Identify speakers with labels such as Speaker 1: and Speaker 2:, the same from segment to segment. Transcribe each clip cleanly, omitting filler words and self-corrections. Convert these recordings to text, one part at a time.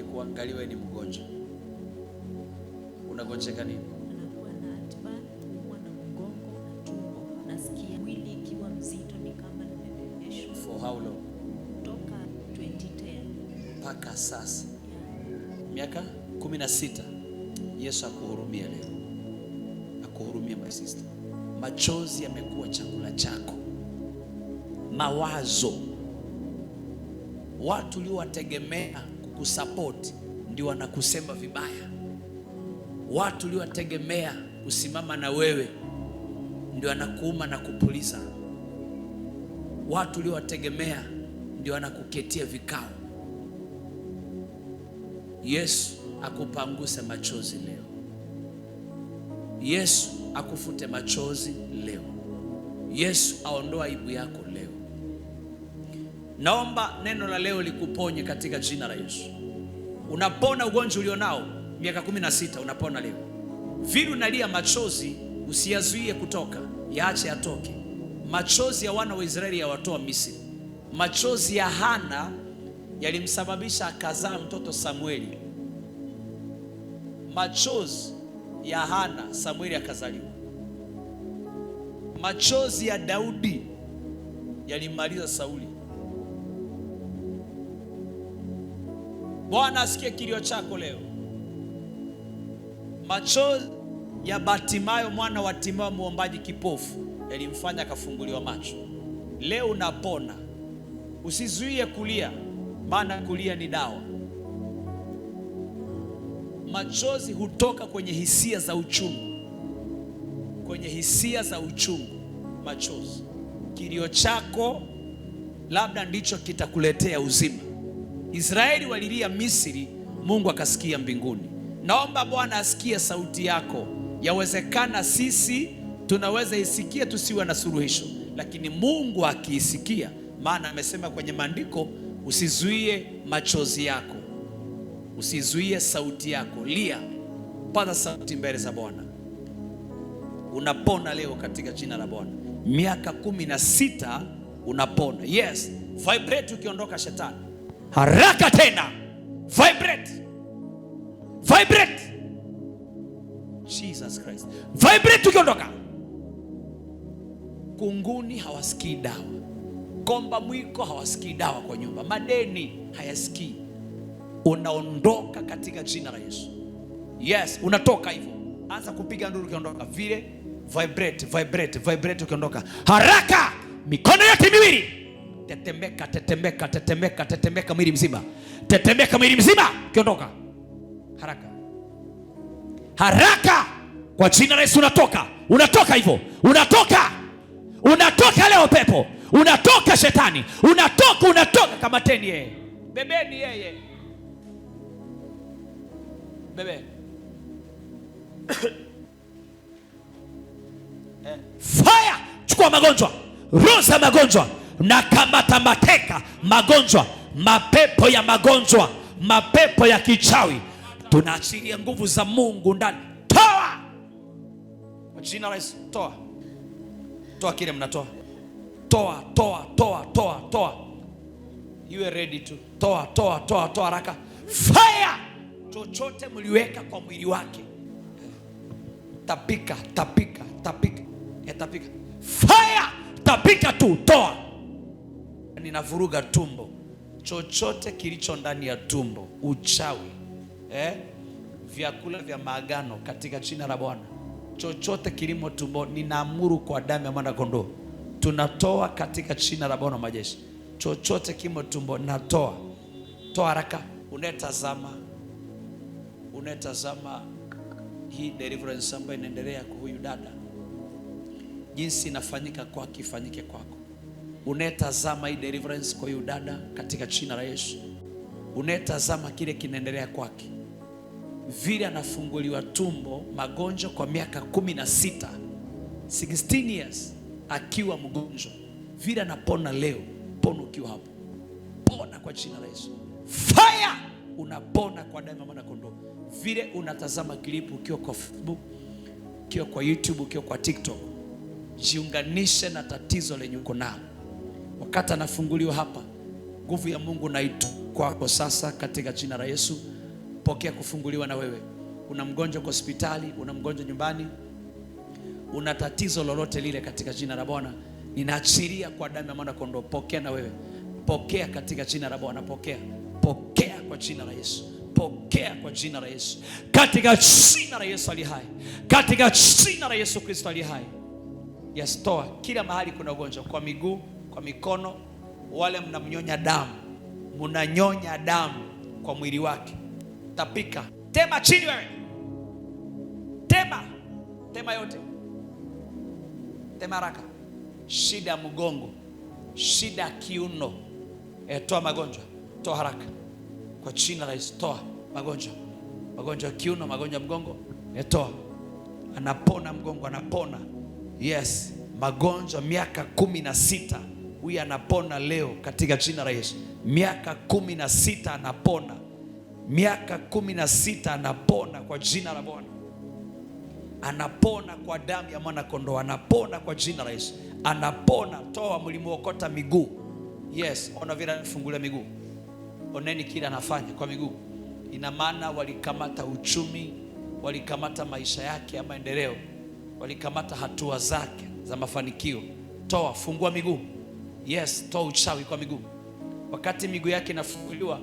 Speaker 1: wakikuangalia wewe ni mgonjwa. Unagonjeka nini?
Speaker 2: Nakuwa na heartburn, kuumwa na mgongo na tumbo. Nasikia mwili ikiwa mzito ni kama nimebebeshwa.
Speaker 1: For how long?
Speaker 2: Toka 2010
Speaker 1: mpaka sasa. Miaka 16. Yesu akuhurumia leo. Akuhurumia my sister. Machozi yamekuwa chakula chako. Mawazo. Watu uliowategemea kukusupport ndio wanakusema vibaya. Watu uliowategemea kusimama na wewe ndio wanakuuma na kupuliza. Watu uliowategemea ndio wanakuketia vikao. Yesu akupanguse machozi leo. Yesu akufute machozi leo. Yesu aondoa aibu yako leo. Naomba neno la leo likuponye katika jina la Yesu. Unapona ugonjwa ulionao miaka 16, unapona leo. Vile unalia machozi usiyazuie kutoka, yaache yatoke. Machozi ya wana wa Israeli yawatoa Misri. Machozi ya Hana yalimsababisha akazaa mtoto Samueli. Machozi ya Hana, Samueli akazaliwa. Machozi ya Daudi yalimaliza Sauli. Bwana asikie kilio chako leo. Machozi ya Batimayo mwana wa Timayo muombaji kipofu yalimfanya akafunguliwa macho. Leo unapona. Usizuie kulia, maana kulia ni dawa. Machozi hutoka kwenye hisia za uchungu. Kwenye hisia za uchungu, machozi. Kilio chako labda ndicho kitakuletea uzima. Israeli walilia Misri, Mungu akasikia mbinguni. Naomba Bwana asikie sauti yako. Yawezekana sisi tunaweza isikia tusiwe na suluhisho, lakini Mungu akiisikia, maana amesema kwenye maandiko, usizuie machozi yako. Usizuie sauti yako. Lia, paza sauti mbele za Bwana. Unapona leo katika jina la Bwana. Miaka 16 unapona. Yes, vibrate ukiondoka shetani. Haraka tena. Vibrate. Vibrate. Jesus Christ. Vibrate ukiondoka. Kunguni hawasikii dawa. Komba mwiko hawasikii dawa kwa nyumba. Madeni hayasikii. Unaondoka katika jina la Yesu. Yes, unatoka hivyo. Anza kupiga nduru ukiondoka. Vile vibrate, vibrate, vibrate ukiondoka. Haraka! Mikono yote miwili. Tetemeka, tetemeka, tetemeka, tetemeka mwili mzima. Tetemeka mwili mzima ukiondoka. Haraka. Haraka! Kwa jina la Yesu unatoka. Unatoka hivyo. Unatoka. Unatoka leo pepo. Unatoka shetani. Unatoka, unatoka. Kamateni yeye. Bebeni yeye. Bebe. Fire! Chukua magonjwa. Roza magonjwa. Na kamata mateka magonjwa. Mapepo ya magonjwa. Mapepo ya kichawi. Tunaachilia nguvu za Mungu ndani. Toa! Kwa jina la Yesu, toa. Toa kile mnatoa. Toa, toa, toa, toa, toa. You are ready to. Toa, toa, toa, toa haraka. Fire! Chochote mliweka kwa mwili wake. Tapika, tapika, tapika. Tapika. Fire! Tapika tu, toa. Ninavuruga tumbo. Chochote kilicho ndani ya tumbo, uchawi, vyakula vya maagano katika jina la Bwana. Chochote kilimo tumbo, ninaamuru kwa damu ya mwana kondoo. Tunatoa katika jina la Bwana majeshi. Chochote kilimo tumbo, natoa. Toa haraka. Unetazama hii deliverance ambayo inaendelea kwa huyu dada. Jinsi inafanyika kwa kifanyike kwako. Unetazama hii deliverance kwa huyu dada katika jina la Yesu. Unetazama kile kinaendelea kwake. Vile anafunguliwa tumbo magonjwa kwa miaka 16. 16 years akiwa mgonjwa. Vile anapona leo, pona ukiwa hapo. Pona kwa jina la Yesu. Fire! Unapona kwa damu ya mwana kondoo. Vile unatazama klipu ukiwa kwa Facebook, ukiwa kwa YouTube, ukiwa kwa TikTok, jiunganishe na tatizo lenye uko nalo. Wakati anafunguliwa hapa, nguvu ya Mungu na itu kwako sasa katika jina la Yesu. pokea kufunguliwa na wewe. Una mgonjwa kwa hospitali, una mgonjwa nyumbani, una tatizo lolote lile, katika jina la Bwana ninaachilia kwa damu ya mwana kondoo, pokea na wewe. Pokea katika jina la Bwana, pokea. Pokea kwa jina la Yesu. Pokea kwa jina la Yesu. Katika jina la Yesu aliye hai. Katika jina la Yesu Kristo aliye hai. Yes, toa. Kila mahali kuna ugonjwa, kwa miguu, kwa mikono, wale mnamnyonya damu, mnanyonya damu kwa mwili wake. Tapika. Tema chini wewe. Tema. Tema yote. Tema haraka. Shida ya mgongo, shida ya kiuno, toa magonjwa, toa haraka kwa jina la Yesu. Toa magonjwa, magonjwa ya kiuno, magonjwa ya mgongo, toa. Anapona mgongo, anapona. Yes, magonjwa miaka 16, huyu anapona leo katika jina la Yesu. Miaka 16 anapona, miaka 16 anapona kwa jina la Bwana. Anapona kwa damu ya mwana kondoo, anapona kwa jina la Yesu. Anapona. Toa. Mlimuokota miguu. Yes, ona vile anafungulia miguu. Oneni kile anafanya kwa miguu. Ina maana walikamata uchumi, walikamata maisha yake ya maendeleo, walikamata hatua zake za mafanikio. Toa, fungua miguu. Yes, toa uchawi kwa miguu. Wakati miguu yake inafunguliwa,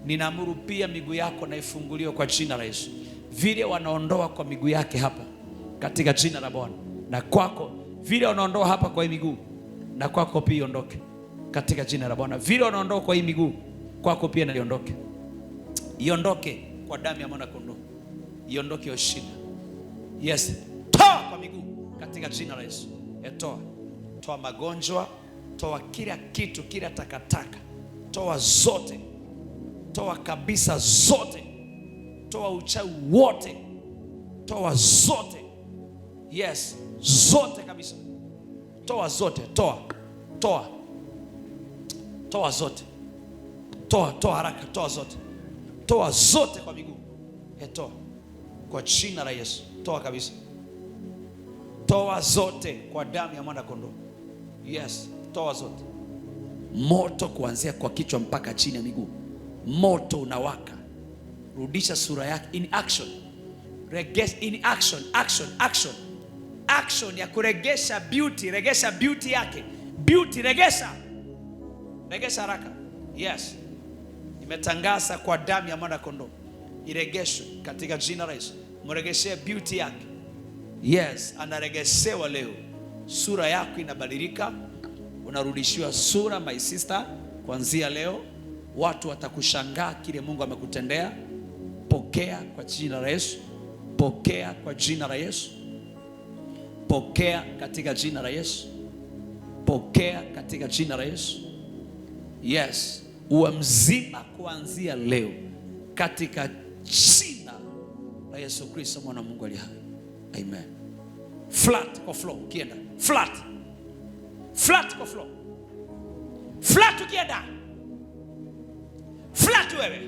Speaker 1: ninaamuru pia miguu yako na ifunguliwe kwa jina la Yesu. Vile wanaondoa kwa miguu yake hapa katika jina la Bwana, na kwako vile wanaondoa hapa kwa hii miguu, na kwako pia iondoke katika jina la Bwana. Vile wanaondoa kwa hii miguu, kwako pia na iondoke. Iondoke kwa damu ya mwana kondoo. Iondoke hiyo shida. Yes, toa kwa miguu katika jina la Yesu. Toa. Toa magonjwa, toa kila kitu, kila takataka. Toa zote. Toa kabisa zote. Toa uchawi wote. Toa zote. Yes, zote kabisa. Toa zote, toa. Toa. Toa zote. Toa, toa haraka, toa zote. Toa zote kwa miguu. Toa. Kwa jina la Yesu. Toa kabisa. Toa zote kwa damu ya mwana kondoo. Yes, toa zote. Moto kuanzia kwa kichwa mpaka chini ya miguu. Moto unawaka. Rudisha sura yake in action. Regesha in action, action, action. Action ya kuregesha beauty, regesha beauty yake. Beauty, regesha. Regesha haraka. Yes. Imetangaza kwa damu ya mwana kondoo. Iregeshwe katika jina la Yesu. Mregeshee beauty yake. Yes, anaregeshewa leo. Sura yako inabadilika. Unarudishiwa sura, my sister. Kuanzia leo watu watakushangaa kile Mungu amekutendea. Pokea kwa jina la Yesu. Pokea kwa jina la Yesu. Pokea katika jina la Yesu. Pokea katika jina la Yesu. Yes, uwe mzima kuanzia leo katika jina la Yesu Kristo mwana wa Mungu aliye hai. Amen. Flat kwa floor ukienda. Flat. Flat kwa floor. Flat ukienda. Flat wewe.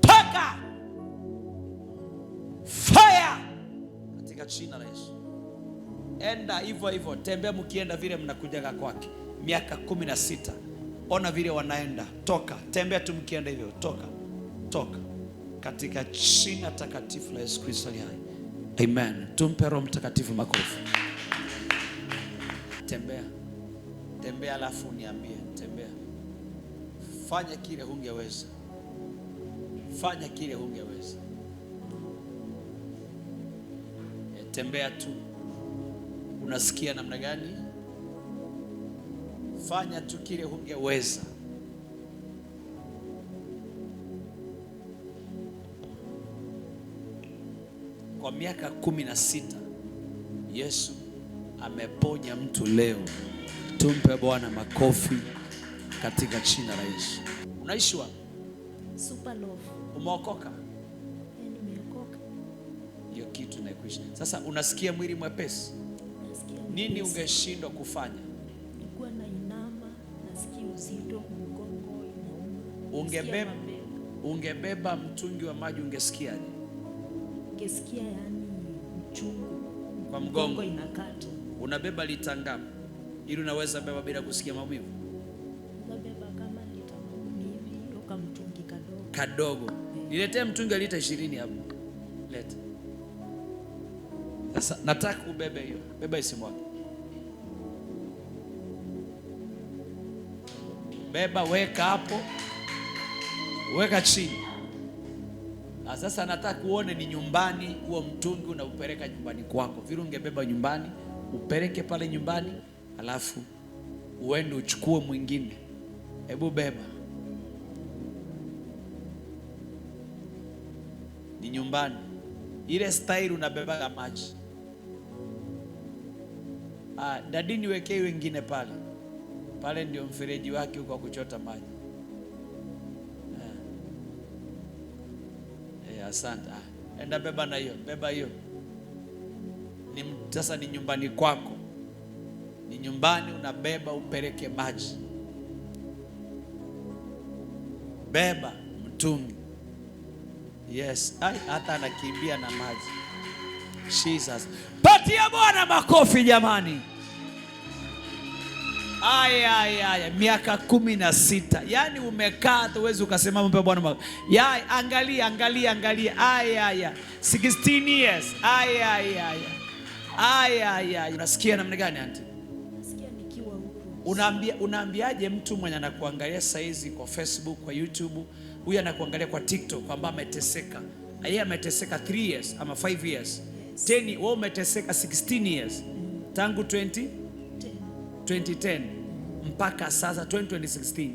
Speaker 1: Toka. Fire. Katika jina la Yesu. Enda hivyo hivyo. Tembea mkienda vile mnakujaga kwake. Miaka 16. Ona vile wanaenda. Toka. Tembea tu mkienda hivyo. Toka. Toka. Katika jina takatifu la Yesu Kristo aliye hai. Amen. Tumpe Roho Mtakatifu makofi. Tembea. Tembea alafu niambie. Tembea. Fanya kile hungeweza. Fanya kile hungeweza. Tembea tu. Unasikia namna gani? Fanya tu kile hungeweza. Kwa miaka 16 Yesu ameponya mtu leo. Tumpe Bwana makofi katika jina la Yesu. Unaishi wapi?
Speaker 2: Super love.
Speaker 1: Umeokoka?
Speaker 2: Nimeokoka.
Speaker 1: Hiyo kitu naikuishi. Sasa unasikia mwili mwepesi?
Speaker 2: Nasikia
Speaker 1: Nini
Speaker 2: mwepesi.
Speaker 1: ungeshindwa kufanya?
Speaker 2: Nilikuwa nainama, nasikia uzito, mgongo inauma.
Speaker 1: Ungebeba mtungi wa maji ungesikiaje?
Speaker 2: Ngesikia yani mchungu.
Speaker 1: Kwa mgongo
Speaker 2: inakata.
Speaker 1: Unabeba lita ngapi? Ili unaweza beba bila kusikia maumivu?
Speaker 2: Nabeba kama lita 10 hivi, toka mtungi kadogo.
Speaker 1: Kadogo. Niletee mtungi wa lita 20 hapo. Leta. Sasa nataka ubebe hiyo. Beba isimwage. Beba, weka hapo. Weka chini. Sasa nataka uone ni nyumbani, huo mtungi unaupeleka nyumbani kwako. Vile ungebeba nyumbani, upeleke pale nyumbani, alafu uende uchukue mwingine. Hebu beba. Ni nyumbani. Ile style unabeba maji. Dadi niwekee wengine pale. Pale ndio mfereji wake uko kuchota maji. Asante. Enda beba na hiyo. Beba hiyo. Sasa ni nyumbani kwako. Ni nyumbani unabeba upeleke maji. Beba mtungi. Yes. Hata anakimbia na maji. Jesus. Patia Bwana makofi jamani. Aya, miaka 16. Yaani umekaa tu uwezi ukasema mpe Bwana makofi. Angalia. Aya. 16 years. Aya. Unasikia namna gani auntie?
Speaker 2: Nasikia nikiwa huru.
Speaker 1: Unaambiaje mtu mwenye anakuangalia saizi kwa Facebook, kwa YouTube, huyu anakuangalia kwa TikTok kwamba ameteseka. Yeye ameteseka 3 years ama 5 years. 10, wewe umeteseka 16 years. Tangu 2010 mpaka sasa 2016.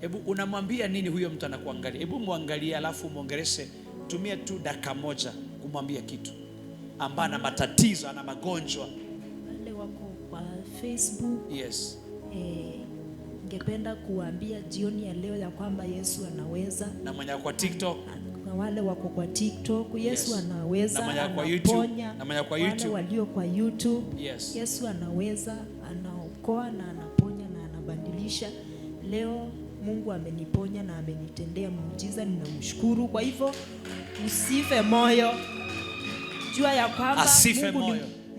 Speaker 1: Hebu unamwambia nini huyo mtu anakuangalia? Hebu muangalie alafu muongeleshe. Tumia tu dakika moja kumwambia kitu. Ambaye ana matatizo, ana magonjwa.
Speaker 2: Wale wako kwa Facebook.
Speaker 1: Yes.
Speaker 2: Ningependa kuambia jioni ya leo ya kwamba Yesu anaweza.
Speaker 1: Na mwenye kwa TikTok.
Speaker 2: Na wale wako kwa TikTok, Yesu anaweza.
Speaker 1: Na mwenye kwa
Speaker 2: YouTube.
Speaker 1: Na mwenye kwa YouTube.
Speaker 2: Wale walio kwa YouTube.
Speaker 1: Yes.
Speaker 2: Yesu anaweza, anaokoa na anaponya na anabadilisha. Leo Mungu ameniponya na amenitendea muujiza, ninamshukuru. Kwa hivyo usife moyo. Jua ya kwamba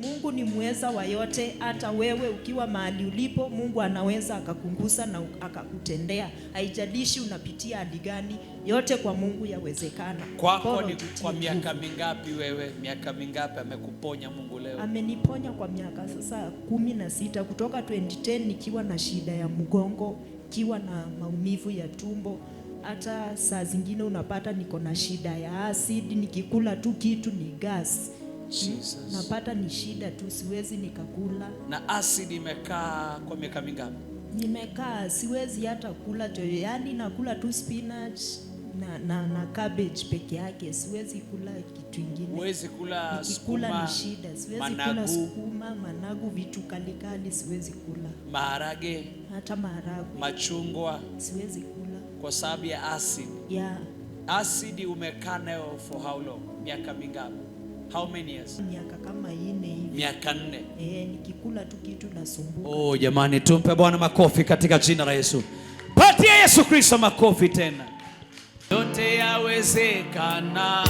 Speaker 2: Mungu ni muweza wa yote. Hata wewe ukiwa mahali ulipo, Mungu anaweza akakungusa na akakutendea. Haijalishi unapitia hali gani, yote kwa Mungu yawezekana.
Speaker 1: Kwako ni kwa miaka mingapi wewe? Miaka mingapi amekuponya Mungu leo?
Speaker 2: Ameniponya kwa miaka sasa 16, kutoka 2010 nikiwa na shida ya mgongo, nikiwa na maumivu ya tumbo. Hata saa zingine unapata niko na shida ya acid, nikikula tu kitu ni gas. Jesus. Napata ni shida tu, siwezi nikakula.
Speaker 1: Na acid imekaa kwa miaka mingapi?
Speaker 2: Nimekaa siwezi hata kula yaani nakula tu spinach na cabbage peke yake, siwezi kula kitu kingine.
Speaker 1: Huwezi kula
Speaker 2: sukuma, ni shida. Siwezi kula sukuma, managu, vitu kalikali siwezi kula.
Speaker 1: Maharage,
Speaker 2: hata maharage,
Speaker 1: machungwa
Speaker 2: siwezi kula
Speaker 1: kwa sababu ya acid.
Speaker 2: Yeah.
Speaker 1: Acid umekaa nayo for how long? Miaka mingapi? How many years?
Speaker 2: Miaka kama 4 hivi.
Speaker 1: Miaka 4.
Speaker 2: Nikikula tu kitu nasumbuka.
Speaker 1: Oh jamani, tumpe Bwana makofi katika jina la Yesu. Patia Yesu Kristo makofi tena. Yote yawezekana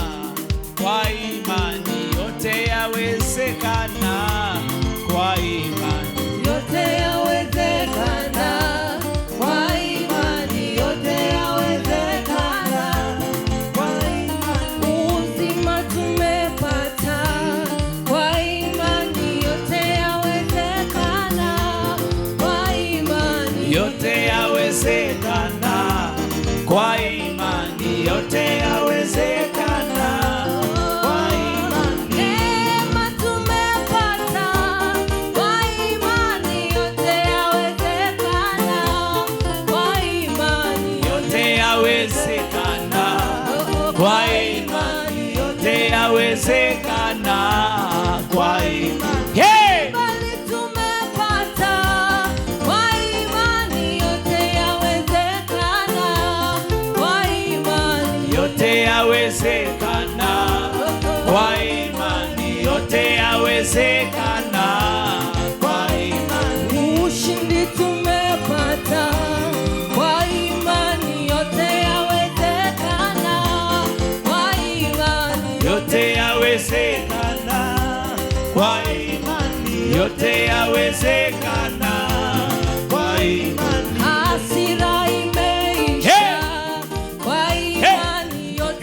Speaker 1: kwa imani, yote yawezekana kwa imani,
Speaker 3: yote yawezekana kwa imani, yote yawezekana kwa imani. Uzima tumepata kwa imani, yote yawezekana kwa imani,
Speaker 1: yote yawezekana kwa imani, yote yawezekana kwa imani.
Speaker 3: Neema tumepata kwa imani, yote yawezekana kwa imani,
Speaker 1: yote yawezekana kwa imani, yote yawezekana kwa imani. Hey!
Speaker 3: bali tumepata kwa imani, yote yawezekana kwa imani,
Speaker 1: Yote yawezekana kwa imani, yote yawezekana kwa imani.
Speaker 3: ushindi tumepata kwa imani, yote yawezekana kwa imani,
Speaker 1: Yote yawezekana kwa imani, yote yawezekana kwa imani.
Speaker 3: hasira imeisha kwa imani, yote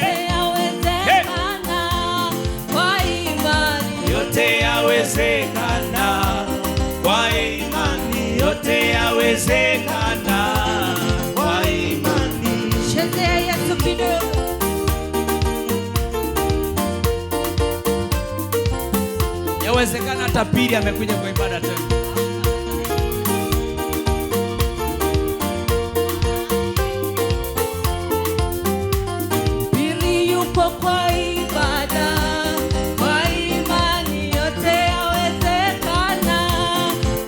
Speaker 1: Inawezekana hata pili amekuja kwa ibada tena.
Speaker 3: Pili yupo kwa ibada, kwa imani yote yawezekana,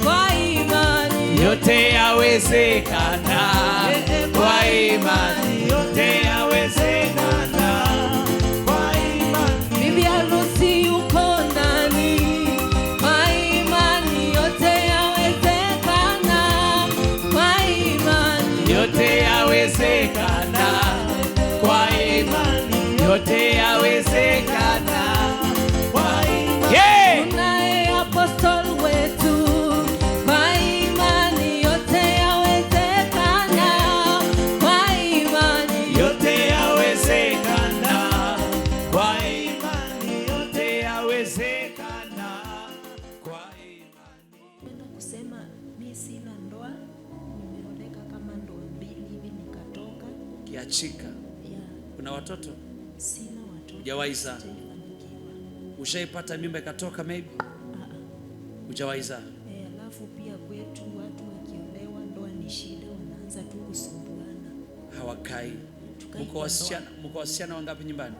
Speaker 3: kwa imani
Speaker 1: Yote yawezekana, kwa imani yote yawezekana, kwa imani.
Speaker 3: bibi harusi yuko ndani, kwa imani yote yawezekana, kwa imani
Speaker 1: Yote yawezekana, kwa imani yote yawezekana, kwa imani. Yeah!
Speaker 3: tunaye apostol wetu, kwa imani yote yawezekana, kwa imani
Speaker 1: Yote yawezekana, kwa imani yote yawezekana, kwa imani.
Speaker 2: Napenda kusema mi sina ndoa, nimeoleka kama ndoa mbili hivi nikatoka.
Speaker 1: Kiachika.
Speaker 2: Ya,
Speaker 1: Kuna watoto?
Speaker 2: sina watoto.
Speaker 1: Hujawahi zaa?
Speaker 2: Sijafanikiwa.
Speaker 1: Ushaipata mimba ikatoka maybe? Hujawahi zaa?
Speaker 2: Alafu pia kwetu watu wakiolewa ndoa ni shida, wanaanza tu kusumbuana.
Speaker 1: Hawakai.
Speaker 2: Tukai
Speaker 1: Mko
Speaker 2: kwa
Speaker 1: wasichana wangapi nyumbani?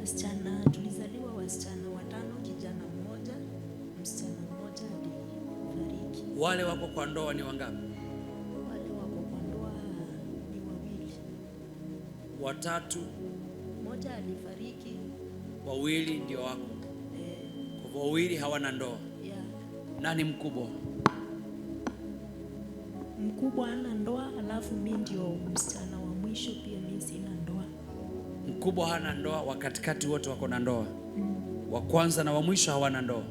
Speaker 2: Wasichana tulizaliwa wasichana 5, kijana mmoja, msichana mmoja alifariki.
Speaker 1: Wale wako kwa ndoa ni wangapi?
Speaker 2: Wale wako kwa ndoa ni 2.
Speaker 1: 3,
Speaker 2: Mmoja alifariki.
Speaker 1: 2 ndio wako. Kwa hivyo 2 hawana ndoa.
Speaker 2: Ya,
Speaker 1: Nani mkubwa?
Speaker 2: mkubwa hana ndoa, alafu mi ndio msichana wa mwisho, pia mi sina ndoa.
Speaker 1: Mkubwa hana ndoa, wa katikati wote wako na ndoa. Wa kwanza na wa mwisho hawana ndoa.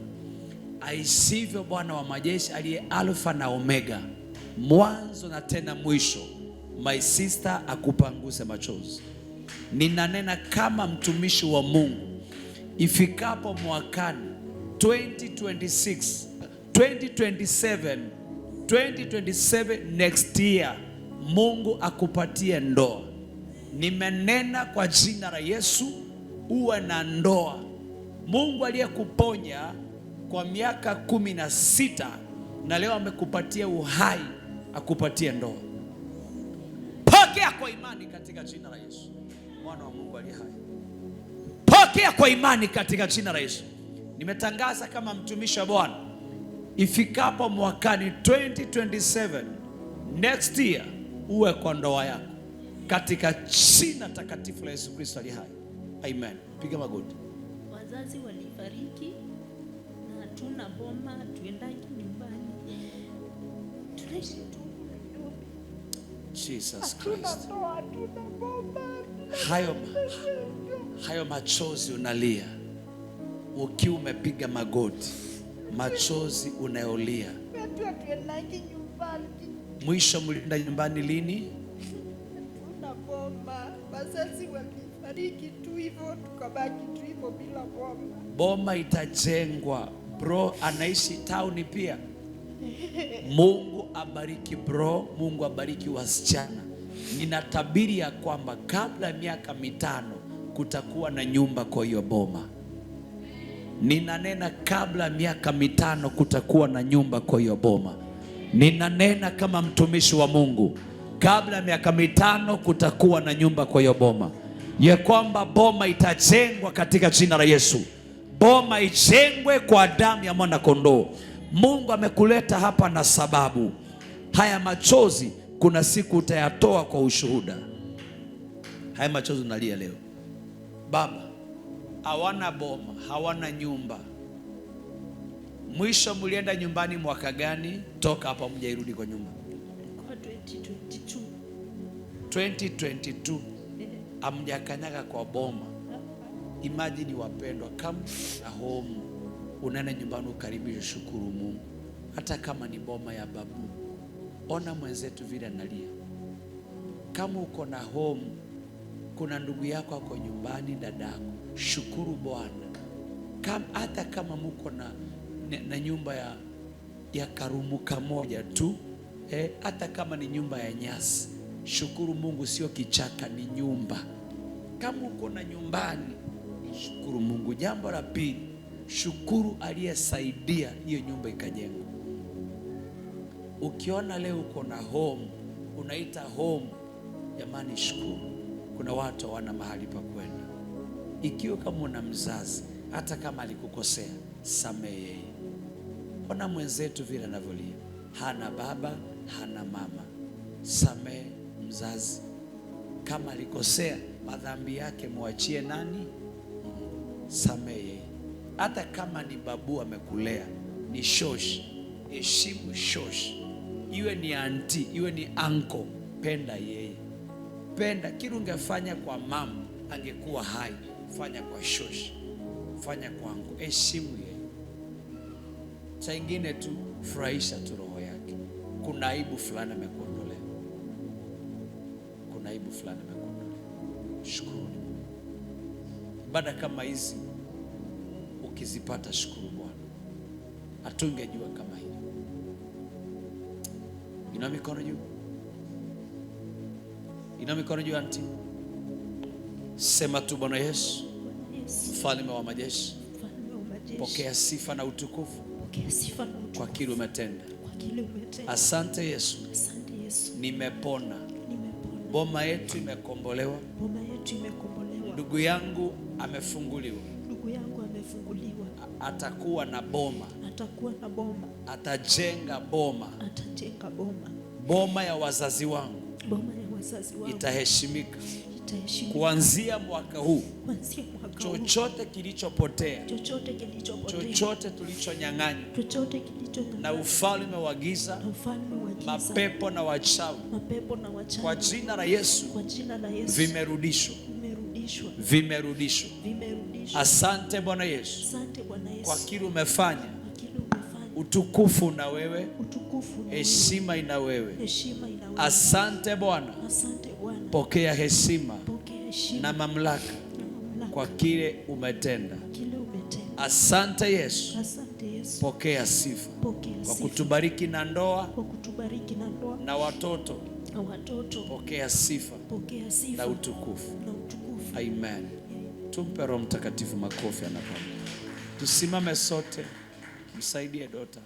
Speaker 1: Aisivyo Bwana wa majeshi aliye Alfa na Omega, mwanzo na tena mwisho. My sister, akupanguse machozi. Ninanena kama mtumishi wa Mungu, ifikapo mwakani 2026, 2027 next year, Mungu akupatie ndoa. Nimenena kwa jina la Yesu, uwe na ndoa. Mungu aliyekuponya kwa miaka 16 na leo amekupatia uhai, akupatie ndoa. Pokea kwa imani katika jina la Yesu, mwana wa Mungu aliye hai. Pokea kwa imani katika jina la Yesu. Nimetangaza kama mtumishi wa Bwana, ifikapo mwakani 2027 next year, uwe kwa ndoa yako katika jina takatifu la Yesu Kristo aliye hai. Amen. Piga magoti.
Speaker 2: Wazazi walifariki na hatuna boma, tuendangi nyumbani, tunaishi tu Nairobi.
Speaker 1: Jesus Christ. Hayo machozi unalia ukiwa umepiga magoti, machozi unayolia,
Speaker 4: Tuendangi nyumbani,
Speaker 1: mwisho mlienda nyumbani lini?
Speaker 4: tuna boma. Wazazi walifariki tu hivyo, tukabaki tu hivyo bila boma.
Speaker 1: Boma itajengwa. Bro anaishi town pia. Mungu abariki bro, Mungu abariki wasichana. Ninatabiri ya kwamba kabla ya miaka 5 kutakuwa na nyumba kwa hiyo boma. Ninanena kabla ya miaka 5 kutakuwa na nyumba kwa hiyo boma. Ninanena kama mtumishi wa Mungu, kabla ya miaka 5 kutakuwa na nyumba kwa hiyo boma, ya kwamba boma itajengwa katika jina la Yesu. Boma ijengwe kwa damu ya mwana kondoo. Mungu amekuleta hapa na sababu. Haya machozi kuna siku utayatoa kwa ushuhuda. Haya machozi unalia leo. Baba, hawana boma, hawana nyumba. Mwisho mlienda nyumbani mwaka gani? Toka hapa mjairudi kwa nyumba.
Speaker 2: Kwa 2022.
Speaker 1: 2022 amjakanyaga kwa boma. Imagine wapendwa, kama na home unaenda nyumbani ukaribisha, shukuru Mungu. Hata kama ni boma ya babu, ona mwenzetu vile analia. Kama uko na home, kuna ndugu yako ako nyumbani, dadako, shukuru Bwana. Hata kama muko na nyumba ya karumuka moja tu, hata kama ni nyumba ya nyasi, shukuru Mungu, sio kichaka, ni nyumba. Kama uko na nyumbani, shukuru Mungu. Jambo la pili, Shukuru aliyesaidia hiyo nyumba ikajengwa. Ukiona leo uko na home, unaita home, jamani shukuru. Kuna watu hawana mahali pa kwenda. Ikiwa kama una mzazi, hata kama alikukosea, samehe yeye. Ona mwenzetu vile anavyolia, hana baba, hana mama. Samehe mzazi. Kama alikosea, madhambi yake muachie nani? Samehe yeye. Hata kama ni babu amekulea, ni shosh, heshimu shosh. Iwe ni aunti, iwe ni uncle, penda yeye. Penda kile ungefanya kwa mama angekuwa hai, fanya kwa shosh, fanya kwangu, heshimu yeye. Saa ingine tu furahisha tu roho yake. Kuna aibu fulani amekuondolea, kuna aibu fulani amekuondolea. Shukuru. Baada kama hizi ukizipata, shukuru Bwana. Hatungejua kama hili. Inua mikono juu, inua mikono juu anti. Sema tu, Bwana Yesu, mfalme wa majeshi, pokea sifa na utukufu kwa kile umetenda. Asante Yesu, nimepona. Boma yetu imekombolewa. Ndugu yangu amefunguliwa. Atakuwa na boma. Atajenga boma. Boma ya wazazi wangu itaheshimika. Kuanzia mwaka huu, chochote kilichopotea, chochote tulichonyang'anya na ufalme wa giza, mapepo na wachawi, kwa jina la Yesu vimerudishwa. Asante Bwana Yesu kwa kile umefanya. Utukufu na wewe, heshima ina wewe. Asante Bwana, pokea heshima na mamlaka kwa kile umetenda. Asante Yesu, pokea sifa kwa kutubariki na ndoa na watoto. Pokea sifa na utukufu. Amen. Tumpe Roho Mtakatifu makofi anapoenda. Tusimame sote, msaidie Dota.